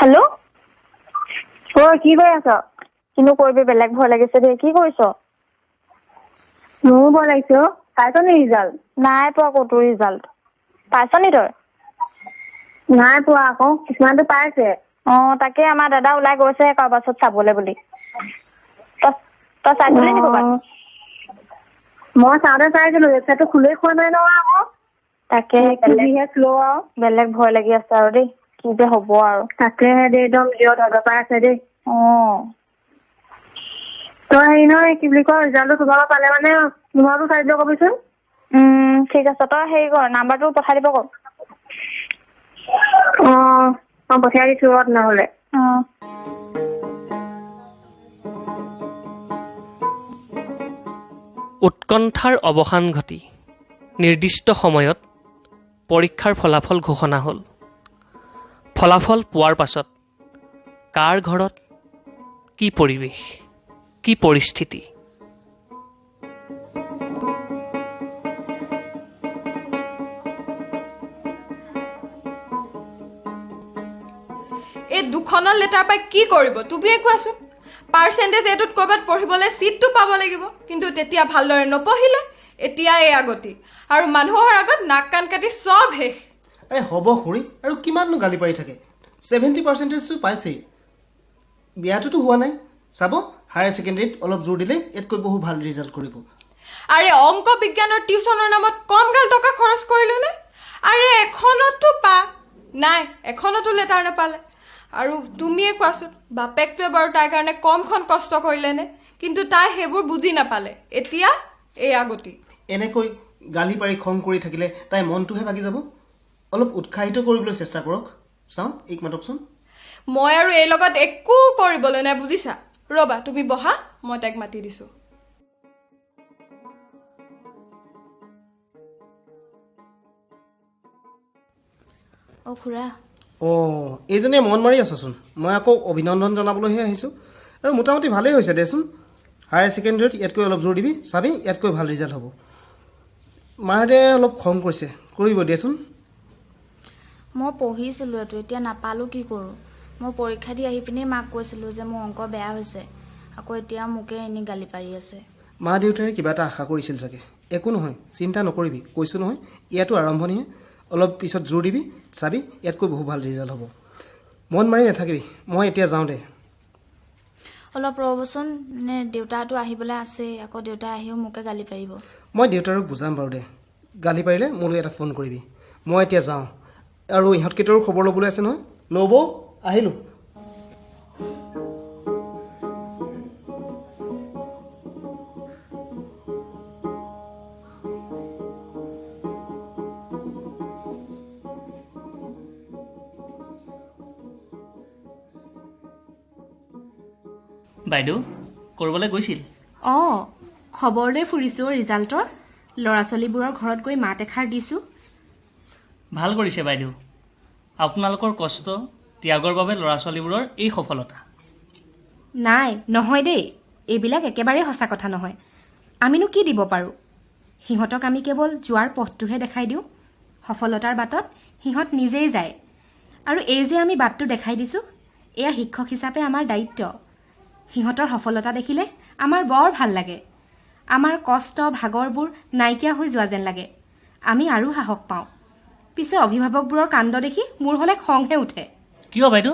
Hello' কি কৰি আছ? কিনো কৰিবি, বেলেগ ভয় লাগিছে দেই। কি কৰিছ? মোৰো ভয় লাগিছে। পাইছ নি ৰিজাল্ট? নাই পোৱা ক'তো ৰিজাল্ট। পাইছ নি তই? নাই পোৱা আকৌ, কিছুমানতো পাইছে। তাকে আমাৰ দাদা ওলাই গৈছে কাৰোবাৰ ওচৰত চাবলৈ বুলি। তই চাইছিলি নি ক'ৰবাত? মই চাওঁতে চাইছিলো, ৱেবছাইটটো খুলেই খোৱা নাই নহয় আকৌ। তাকে বেলেগ ভয় লাগি আছে আৰু দেই, কি যে হ'ব আৰু। তাকেহে দেই, একদম জিঅ ধৰা আছে দেই। তই হেৰি নহয়, কি বুলি কয়, ৰিজাল্টটো তোমাৰ পালে মানে তোমাৰো চাই দিলে কবিচোন। ঠিক আছে, তই হেৰি কৰ, নাম্বাৰটো পঠাই দিব ক। মই পঠিয়াই দিছো নহ'লে। উৎকণ্ঠাৰ অৱসান ঘটি নিৰ্দিষ্ট সময়ত পৰীক্ষাৰ ফলাফল ঘোষণা হ'ল। ফলাফল পোৱাৰ পাছত কাৰ ঘৰত কি পৰিৱেশ, কি পৰিস্থিতি। এই দুখনৰ লেটাৰ পাই কি কৰিব তুমিয়ে কোৱাচোন। পাৰ্চেণ্টেজ এইটোত ক'ৰবাত পঢ়িবলৈ ছিটটো পাব লাগিব, কিন্তু তেতিয়া ভালদৰে নপঢ়িলে, এতিয়া এই আগতি আৰু মানুহৰ আগত নাক কাণ কাটি চব শেষ। আৰে হ'ব খুৰী, আৰু কিমাননো গালি পাৰি থাকে। 70% পাইছেই, বিয়াটোতো হোৱা নাই। চাব, হায়াৰ ছেকেণ্ডেৰীত অলপ জোৰ দিলে ইয়াতকৈ বহু ভাল ৰিজাল্ট কৰিব। আৰে অংক বিজ্ঞানৰ টিউচনৰ নামত কম গাল টকা খৰচ কৰিলো নে? আৰে এখনতো নাই, এখনতো লেটাৰ নাপালে। আৰু তুমিয়ে কোৱাচোন, বাপেকটোৱে বাৰু তাইৰ কাৰণে কমখন কষ্ট কৰিলে নে? কিন্তু তাই সেইবোৰ বুজি নাপালে, এতিয়া এই আগতি। এনেকৈ গালি পাৰি খং কৰি থাকিলে তাই মনটোহে ভাগি যাব। অলপ উৎসাহিত কৰিবলৈ চেষ্টা কৰক। চাওঁ, এইক মাতকচোন। মই আৰু এই লগত একো কৰিবলৈ নাই, বুজিছা? ৰ'বা, তুমি বহা, মই তাইক মাতি দিছো। খুৰা। এইজনীয়ে মন মাৰি আছচোন। মই আকৌ অভিনন্দন জনাবলৈহে আহিছোঁ। আৰু মোটামুটি ভালেই হৈছে দেচোন। হায়াৰ ছেকেণ্ডেৰীত ইয়াতকৈ অলপ জোৰ দিবি, চাবি ইয়াতকৈ ভাল ৰিজাল্ট হ'ব। মাহঁতে অলপ খং কৰিছে, কৰিব দেচোন। মই পঢ়িছিলোঁ এইটো, এতিয়া নাপালোঁ কি কৰোঁ। মই পৰীক্ষা দি আহি পিনেই মাক কৈছিলোঁ যে মোৰ অংক বেয়া হৈছে, আকৌ এতিয়া মোকে এনেই গালি পাৰি আছে। মা দেউতাৰে কিবা এটা আশা কৰিছিল চাগে। একো নহয়, চিন্তা নকৰিবি, কৈছোঁ নহয়, ইয়াতো আৰম্ভণিহে। অলপ পিছত জোৰ দিবি, চাবি ইয়াতকৈ বহু ভাল ৰিজাল্ট হ'ব। মন মাৰি নাথাকিবি, মই এতিয়া যাওঁ দে। অলপ ৰ'বচোন, নে দেউতাটো আহিবলৈ আছেই, আকৌ দেউতা আহিও মোকে গালি পাৰিব। মই দেউতাৰক বুজাম বাৰু দে। গালি পাৰিলে মোলৈ এটা ফোন কৰিবি। মই এতিয়া যাওঁ, আৰু ইহঁতকেইটাৰো খবৰ ল'বলৈ আছে নহয়। নবৌ, আহিলোঁ। বাইদেউ ক'ৰবালৈ গৈছিল? খবৰ লৈ ফুৰিছোঁ ৰিজাল্টৰ। ল'ৰা ছোৱালীবোৰৰ ঘৰত গৈ মাত এষাৰ দিছোঁ। ভাল কৰিছে বাইদেউ। আপোনালোকৰ কষ্ট ত্যাগৰ বাবে ল'ৰা ছোৱালীবোৰৰ এই সফলতা। নাই, নহয় দেই, এইবিলাক একেবাৰেই সঁচা কথা নহয়। আমিনো কি দিব পাৰোঁ? সিহঁতক আমি কেৱল যোৱাৰ পথটোহে দেখাই দিওঁ। সফলতাৰ বাটত সিহঁত নিজেই যায়। আৰু এই যে আমি বাটটো দেখাই দিছোঁ, এয়া শিক্ষক হিচাপে আমাৰ দায়িত্ব। সিহঁতৰ সফলতা দেখিলে আমাৰ বৰ ভাল লাগে। আমাৰ কষ্ট ভাগৰবোৰ নাইকিয়া হৈ যোৱা যেন লাগে। আমি আৰু সাহস পাওঁ। পিছে অভিভাৱকবোৰৰ কাণ্ড দেখি মোৰ হ'লে খংহে উঠে। কিয় বাইদেউ?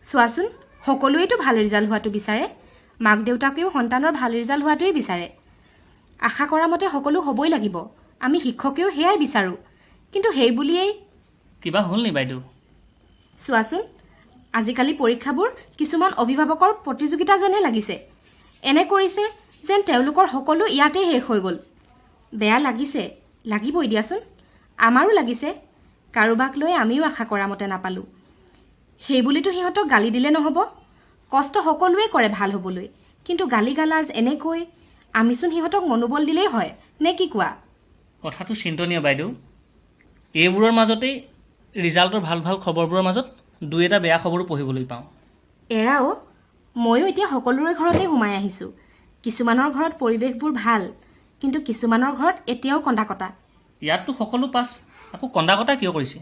চোৱাচোন, সকলোৱেতো ভাল ৰিজাল্ট হোৱাটো বিচাৰে। মাক দেউতাকেও সন্তানৰ ভাল ৰিজাল্ট হোৱাটোৱেই বিচাৰে। আশা কৰা মতে সকলো হ'বই লাগিব। আমি শিক্ষকেও সেয়াই বিচাৰোঁ। কিন্তু সেই বুলিয়েই কিবা হ'ল নি বাইদেউ? চোৱাচোন, আজিকালি পৰীক্ষাবোৰ কিছুমান অভিভাৱকৰ প্ৰতিযোগিতা যেনহে লাগিছে। এনে কৰিছে যেন তেওঁলোকৰ সকলো ইয়াতেই শেষ হৈ গ'ল। বেয়া লাগিছে, লাগিবই দিয়াচোন। আমাৰো লাগিছে। কাৰোবাক লৈ আমিও আশা কৰা মতে নাপালোঁ। সেইবুলিতো সিহঁতক গালি দিলে নহ'ব। কষ্ট সকলোৱে কৰে ভাল হ'বলৈ, কিন্তু গালি গালাজ এনেকৈ আমিচোন সিহঁতক মনোবল দিলেই হয়, নে কি কোৱা? কথাটো চিন্তনীয় বাইদেউ। এইবোৰৰ মাজতেই ৰিজাল্টৰ ভাল ভাল খবৰবোৰৰ মাজত দুই এটা বেয়া খবৰো পঢ়িবলৈ পাওঁ। এৰাও, ময়ো এতিয়া সকলোৰে ঘৰতেই সোমাই আহিছোঁ। কিছুমানৰ ঘৰত পৰিৱেশবোৰ ভাল, কিন্তু কিছুমানৰ ঘৰত এতিয়াও কন্দা কটা। ইয়াততো সকলো পাছ, আকৌ কন্দা কটা কিয় কৰিছে?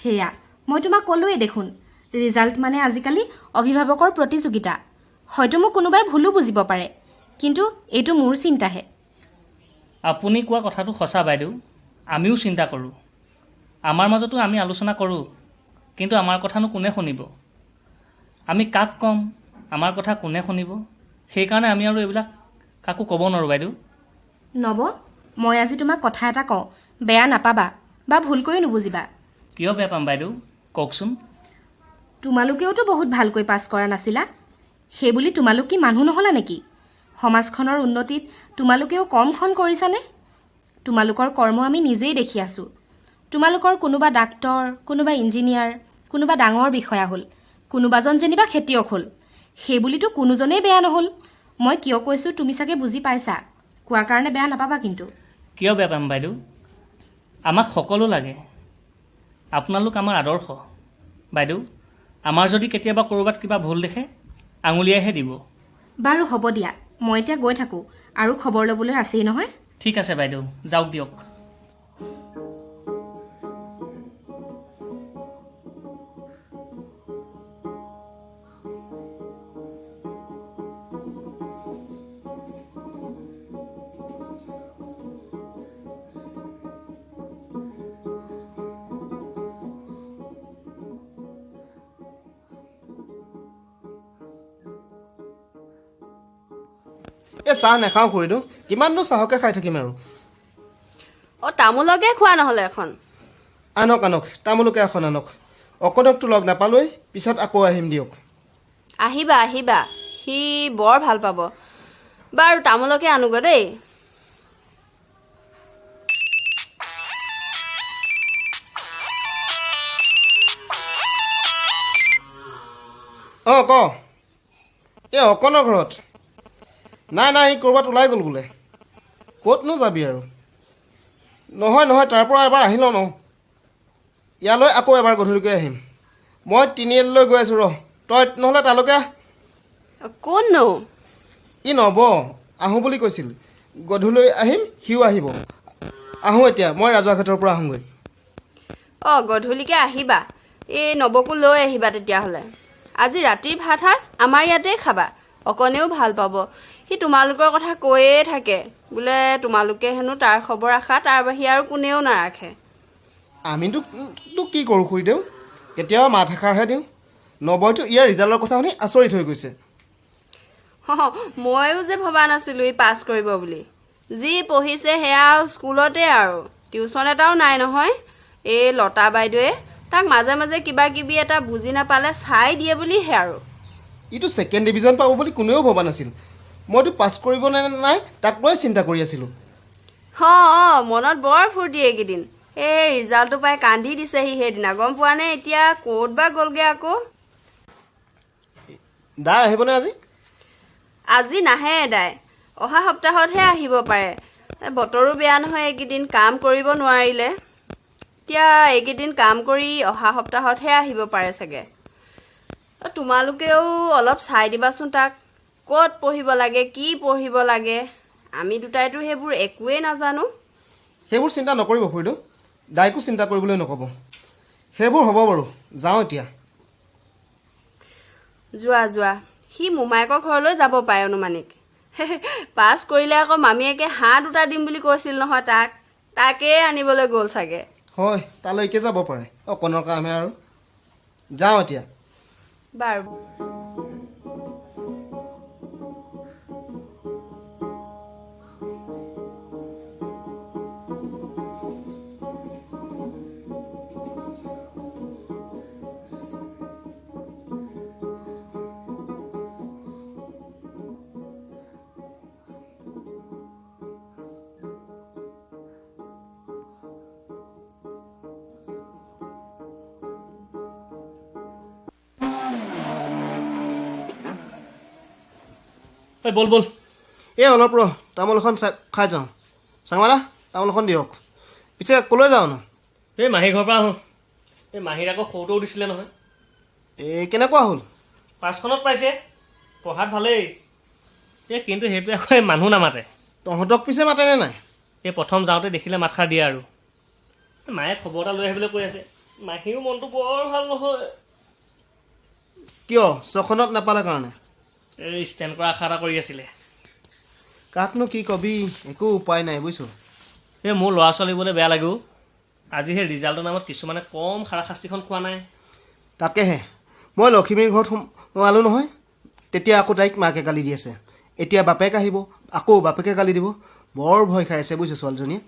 সেয়া মই তোমাক ক'লোৱেই দেখোন। ৰিজাল্ট মানে আজিকালি অভিভাৱকৰ প্ৰতিযোগিতা। হয়তো মোক কোনোবাই ভুলো বুজিব পাৰে, কিন্তু এইটো মোৰ চিন্তাহে। আপুনি কোৱা কথাটো সঁচা বাইদেউ, আমিও চিন্তা কৰোঁ। আমাৰ মাজতো আমি আলোচনা কৰোঁ, কিন্তু আমাৰ কথানো কোনে শুনিব? আমি কাক ক'ম, আমাৰ কথা কোনে শুনিব? সেইকাৰণে আমি আৰু এইবিলাক কাকো ক'ব নোৱাৰোঁ বাইদেউ। নব, মই আজি তোমাক কথা এটা কওঁ, বেয়া নাপাবা বা ভুলকৈও নুবুজিবা। কিয় বেয়া পাম বাইদেউ, কওকচোন। তোমালোকেওতো বহুত ভালকৈ পাছ কৰা নাছিলা, সেইবুলি তোমালোক কি মানুহ নহ'লা নেকি? সমাজখনৰ উন্নতিত তোমালোকেও কমখন কৰিছানে? তোমালোকৰ কৰ্ম আমি নিজেই দেখি আছোঁ। তোমালোকৰ কোনোবা ডাক্তৰ, কোনোবা ইঞ্জিনিয়াৰ, কোনোবা ডাঙৰ বিষয়া হ'ল, কোনোবাজন যেনিবা খেতিয়ক হ'ল। সেইবুলিতো কোনোজনেই বেয়া নহ'ল। মই কিয় কৈছোঁ তুমি চাগে বুজি পাইছা, কোৱাৰ কাৰণে বেয়া নাপাবা কিন্তু। কিয় বেয়া পাম বাইদেউ? আমাক সকলো লাগে। আপোনালোক আমাৰ আদৰ্শ। বাইদেউ, আমাৰ যদি কেতিয়াবা ক'ৰবাত কিবা ভুল দেখে আঙুলিয়াইহে দিব। বাৰু হ'ব দিয়া, মই এতিয়া গৈ থাকোঁ, আৰু খবৰ ল'বলৈ আছেই নহয়। ঠিক আছে বাইদেউ, যাওক দিয়ক। এই চাহ নাখাওঁ খুৰীদেউ, কিমাননো চাহকে খাই থাকিম আৰু। তামোলকে খোৱা নহ'লে এখন। আনক আনক, তামোলকে এখন আনক। অকণকতো লগ নাপালোৱেই, পিছত আকৌ আহিম দিয়ক। আহিবা আহিবা, সি বৰ ভাল পাব। বাৰু তামোলকে আনোগৈ দেই। অঁ ক, এই অকণৰ ঘৰত। নাই নাই, ই ক'ৰবাত ওলাই গ'ল বোলে। ক'তনো যাবি আৰু? নহয় নহয়, তাৰ পৰা এবাৰ আহি লওঁ ন। ইয়ালৈ আকৌ এবাৰ গধূলিকৈ আহিম। মই তিনিআলিলৈ গৈ আছোঁ, ৰহ। তই নহ'লে তালৈকে আহ। কোননো? ই নব, আহোঁ বুলি কৈছিল। গধূলি আহিম, সিও আহিব। আহোঁ এতিয়া, মই ৰাজুৱাঘাটৰ পৰা আহোঁগৈ। গধূলিকৈ আহিবা। এই নবকো লৈ আহিবা তেতিয়াহ'লে। আজি ৰাতিৰ ভাত সাজ আমাৰ ইয়াতেই খাবা। অকণেও ভাল পাব। সি তোমালোকৰ কথা কৈয়ে থাকে, বোলে তোমালোকে হেনো তাৰ খবৰ ৰাখা, তাৰ বাহিৰে আৰু কোনেও নাৰাখে। আমিতো কি কৰোঁ খুৰীদেউ, কেতিয়াবা মাত এষাৰহে দিওঁ। নবইতো ইয়াৰ ৰিজাল্টৰ কথা শুনি আচৰিত হৈ গৈছে। ময়ো যে ভবা নাছিলোঁ ই পাছ কৰিব বুলি। যি পঢ়িছে সেয়া স্কুলতে আৰু, টিউশ্যন এটাও নাই নহয়। এই লতা বাইদেৱে তাক মাজে মাজে কিবা কিবি এটা বুজি নাপালে চাই দিয়ে বুলিহে আৰু। ইটো ছেকেণ্ড ডিভিজন পাব বুলি কোনেও ভবা নাছিল। মইতো পাছ কৰিব নে নাই তাক লৈ চিন্তা কৰি আছিলোঁ। মনত বৰ ফূৰ্তি এইকেইদিন। এই ৰিজাল্টটো পাই কান্দি দিছেহি সেইদিনা, গম পোৱা নে? এতিয়া ক'ত বা গ'লগৈ আকৌ। দা আহিবনে আজি? আজি নাহে দাই, অহা সপ্তাহতহে আহিব পাৰে। বতৰো বেয়া নহয় এইকেইদিন, কাম কৰিব নোৱাৰিলে। এতিয়া এইকেইদিন কাম কৰি অহা সপ্তাহতহে আহিব পাৰে চাগে। তোমালোকেও অলপ চাই দিবাচোন তাক, ক'ত পঢ়িব লাগে, কি পঢ়িব লাগে। আমি দুটাইতো সেইবোৰ একোৱেই নাজানো। সেইবোৰ চিন্তা নকৰিব খুৰীদেউ, দাইকো চিন্তা কৰিবলৈ নক'ব। সেইবোৰ হ'ব বাৰু, যাওঁ এতিয়া। যোৱা যোৱা, সি মোমায়েকৰ ঘৰলৈ যাব পাৰে অনুমানিক। পাছ কৰিলে আকৌ মামীয়েকে হাঁহ 2টা দিম বুলি কৈছিল নহয় তাক, তাকেই আনিবলৈ গ'ল চাগে। হয়, তালৈকে যাব পাৰে, অকণৰ কামে আৰু। যাওঁ এতিয়া। বাৰু। বল বল। এই অলপ ৰহ, তামোল এখন খাই যাওঁ। চাংমাদা, তামোল এখন দিয়ক। পিছে ক'লৈ যাওঁ ন? এই মাহী ঘৰৰ পৰা আহোঁ। এই মাহীৰ আকৌ সৰুটোও দিছিলে নহয়। এই কেনেকুৱা হ'ল? 5খনত পাইছে, পঢ়াত ভালেই। কিন্তু সেইটোৱে আকৌ এই মানুহ নামাতে। তহঁতক পিছে মাতেনে নাই? এই প্ৰথম যাওঁতে দেখিলে মাতষাৰ দিয়ে আৰু। মায়ে খবৰ এটা লৈ আহিবলৈ কৈ আছে। মাহীও মনটো বৰ ভাল নহয়। কিয় ছখনত নাপালে কাৰণে এই ষ্টেণ্ড কৰা আশা এটা কৰি আছিলে কাকনো কি কবি একো উপায় নাই বুজিছ এই মোৰ ল'ৰা ছোৱালীবোৰে বেয়া লাগেও আজি সেই ৰিজাল্টৰ নামত কিছুমানে কম হাৰাশাস্তিখন খোৱা নাই তাকেহে মই লখিমীৰ ঘৰত সোমালোঁ নহয় তেতিয়া আকৌ তাইক মাকে গালি দি আছে এতিয়া বাপেক আহিব আকৌ বাপেকে গালি দিব বৰ ভয় খাই আছে বুজিছ ছোৱালীজনীয়ে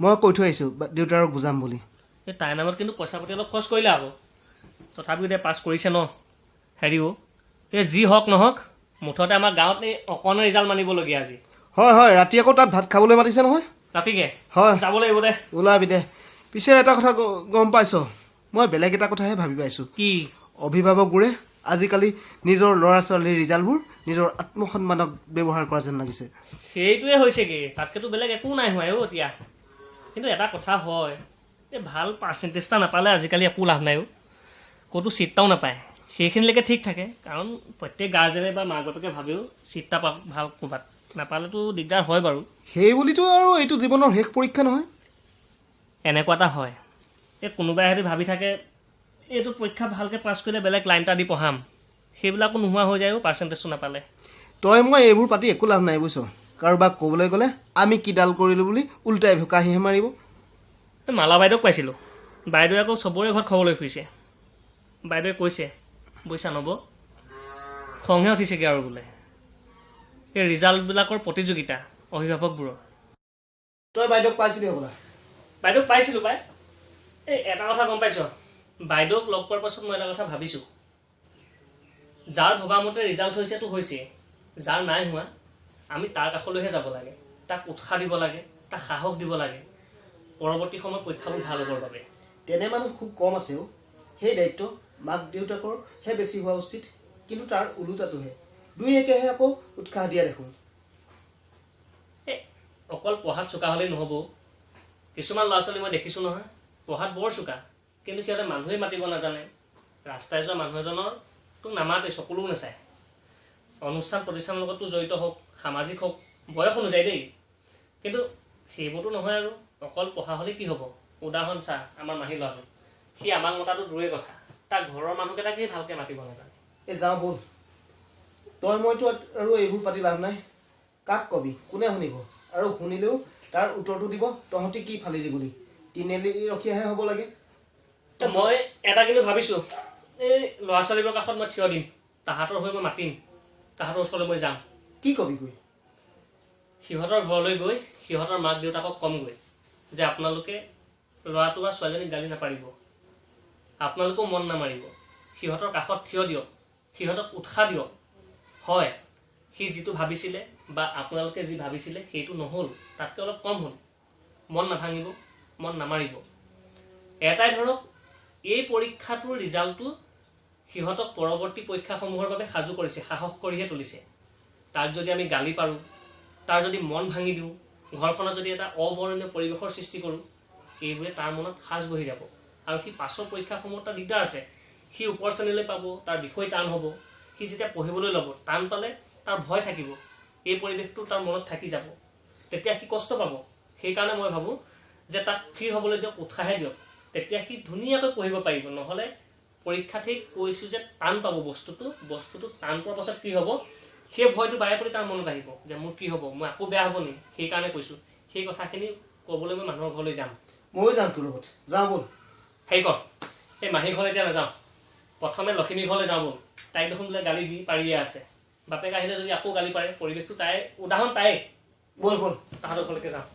মই কৈ থৈ আহিছোঁ দেউতাৰক বুজাম বুলি এই তাইৰ নামত কিন্তু পইচা পাতি অলপ খৰচ কৰিলে আকৌ তথাপিও এতিয়া পাছ কৰিছে ন হেৰিও এই যি হওক নহওক মুঠতে আমাৰ গাঁৱত এই অকণে ৰিজাল্ট মানিবলগীয়া আজি হয় হয় ৰাতি আকৌ তাত ভাত খাবলৈ মাতিছে নহয় ৰাতিকে হয় যাব লাগিব দে ওলাবি দে পিছে এটা কথা গম পাইছ মই বেলেগ এটা কথাহে ভাবি পাইছোঁ কি অভিভাৱকবোৰে আজিকালি নিজৰ ল'ৰা ছোৱালীৰ ৰিজাল্টবোৰ নিজৰ আত্মসন্মানক ব্যৱহাৰ কৰা যেন লাগিছে সেইটোৱে হৈছেগৈ তাতকেতো বেলেগ একো নাই হোৱা অ' এতিয়া কিন্তু এটা কথা হয় এই ভাল পাৰ্চেণ্টেজ এটা নাপালে আজিকালি একো লাভ নাই ক'তো চিটটাও নাপায় সেইখিনিলৈকে ঠিক থাকে কাৰণ প্ৰত্যেক গাৰ্জেনে বা মাক বাপেকে ভাবেও চিটটা পাওক ভাল ক'ৰবাত নাপালেতো দিগদাৰ হয় বাৰু সেই বুলিতো আৰু এইটো জীৱনৰ শেষ পৰীক্ষা নহয় এনেকুৱা এটা হয় এই কোনোবাই সিহঁতি ভাবি থাকে এইটো পৰীক্ষা ভালকৈ পাছ কৰিলে বেলেগ লাইন এটা দি পঢ়াম সেইবিলাকো নোহোৱা হৈ যায়ও পাৰ্চেণ্টেজটো নাপালে তই মই এইবোৰ পাতি একো লাভ নাই বুজিছ কাৰোবাক ক'বলৈ গ'লে আমি কিডাল কৰিলোঁ বুলি উল্টাই ভোকাহিহে মাৰিব এই মালা বাইদেউক পাইছিলোঁ বাইদেৱে আকৌ চবৰে ঘৰত খবৰ লৈ ফুৰিছে বাইদেৱে কৈছে বুজিছা নব খংহে উঠিছেগৈ আৰু বোলে এই ৰিজাল্টবিলাকৰ প্ৰতিযোগিতা অভিভাৱকবোৰৰ তই বাইদেউক পাইছিলি হ'বলা বাইদেউক পাইছিলোঁ পাই এই এটা কথা গম পাইছ বাইদেউক লগ পোৱাৰ পাছত মই এটা কথা ভাবিছোঁ যাৰ ভবামতে ৰিজাল্ট হৈছেতো হৈছেই যাৰ নাই হোৱা আমি তাৰ কাষলৈহে যাব লাগে তাক উৎসাহ দিব লাগে তাক সাহস দিব লাগে পৰৱৰ্তী সময়ত পৰীক্ষাবোৰ ভাল হ'বৰ বাবে তেনে মানুহ খুব কম আছেও সেই দায়িত্ব মাক দেউতাকৰহে বেছি হোৱা উচিত কিন্তু তাৰ ওলোটাটোহে দুই একেহে আকৌ উৎসাহ দিয়া দেখোঁ এই অকল পঢ়াত চোকা হ'লেই নহ'ব কিছুমান ল'ৰা ছোৱালী মই দেখিছোঁ নহয় পঢ়াত বৰ চোকা কিন্তু সিহঁতে মানুহেই মাতিব নাজানে ৰাস্তাই যোৱা মানুহ এজনৰ তোক নামাতে চকুলোও নাচায় অনুষ্ঠান প্ৰতিষ্ঠানৰ লগতো জড়িত হওক সামাজিক হওক বয়স অনুযায়ী দেই কিন্তু সেইবোৰতো নহয় আৰু অকল পঢ়া হ'লে কি হ'ব উদাহৰণ চা আমাৰ মাহী ল'ৰাটো সি আমাক মতাটো দূৰেই কথা তাৰ ঘৰৰ মানুহকেইটাকেই ভালকৈ মাতিব নাজানে এই যাওঁ ব'ল তই মইতো আৰু এইবোৰ পাতি লাভ নাই কাক কবি কোনে শুনিব আৰু শুনিলেও তাৰ উত্তৰটো দিব তহঁতি কি ফালিলি বুলি তিনিআলি ৰখীয়াহে হ'ব লাগে মই এটা কিন্তু ভাবিছোঁ এই ল'ৰা ছোৱালীবোৰৰ কাষত মই থিয় দিম তাহাঁতৰ হৈ মই মাতিম তাহাঁতৰ ওচৰলৈ মই যাম কি কবি গৈ সিহঁতৰ ঘৰলৈ গৈ সিহঁতৰ মাক দেউতাকক কমগৈ যে আপোনালোকে ল'ৰাটো বা ছোৱালীজনীক গালি নাপাৰিব আপোনালোকেও মন নামাৰিব সিহঁতৰ কাষত থিয় দিয়ক সিহঁতক উৎসাহ দিয়ক হয় সি যিটো ভাবিছিলে বা আপোনালোকে যি ভাবিছিলে সেইটো নহ'ল তাতকৈ অলপ কম হ'ল মন নাভাঙিব মন নামাৰিব এটাই ধৰক এই পৰীক্ষাটোৰ ৰিজাল্টটো সিহঁতক পৰৱৰ্তী পৰীক্ষাসমূহৰ বাবে সাজু কৰিছে সাহস কৰিহে তুলিছে তাক যদি আমি গালি পাৰোঁ তাৰ যদি মন ভাঙি দিওঁ ঘৰখনত যদি এটা অবৰ্ণনীয় পৰিৱেশৰ সৃষ্টি কৰোঁ এইবোৰে তাৰ মনত সাজ বহি যাব আৰু সি পাছৰ পৰীক্ষাসমূহত তাৰ দিগদাৰ আছে সি ওপৰ শ্ৰেণীলৈ পাব তাৰ বিষয় টান হ'ব সি যেতিয়া পঢ়িবলৈ ল'ব টান পালে তাৰ ভয় থাকিব এই পৰিৱেশটো তাৰ মনত থাকি যাব তেতিয়া সি কষ্ট পাব সেইকাৰণে মই ভাবোঁ যে তাক ফ্ৰী হ'বলৈ দিয়ক উৎসাহে দিয়ক তেতিয়া সি ধুনীয়াকৈ পঢ়িব পাৰিব নহ'লে পৰীক্ষাত সেই কৈছোঁ যে টান পাব বস্তুটো টান পোৱাৰ পাছত কি হ'ব সেই ভয়টো বাৰে পৰি তাৰ মনত আহিব যে মোৰ কি হ'ব মই আকৌ বেয়া হ'ব নি সেইকাৰণে কৈছোঁ সেই কথাখিনি ক'বলৈ মই মানুহৰ ঘৰলৈ যাম ময়ো যাম তোৰ লগত যাওঁ ব'ল হেৰি কৰ এই মাহী ঘৰলৈ এতিয়া নাযাওঁ প্ৰথমে লখিমী ঘৰলৈ যাওঁ ব'ল তাইক দেখোন বোলে গালি দি পাৰিয়ে আছে বাপেক আহিলে যদি আকৌ গালি পাৰে পৰিৱেশটো তাই উদাহৰণ তাই ব'ল ব'ল তাহাঁতৰ ঘৰলৈকে যাওঁ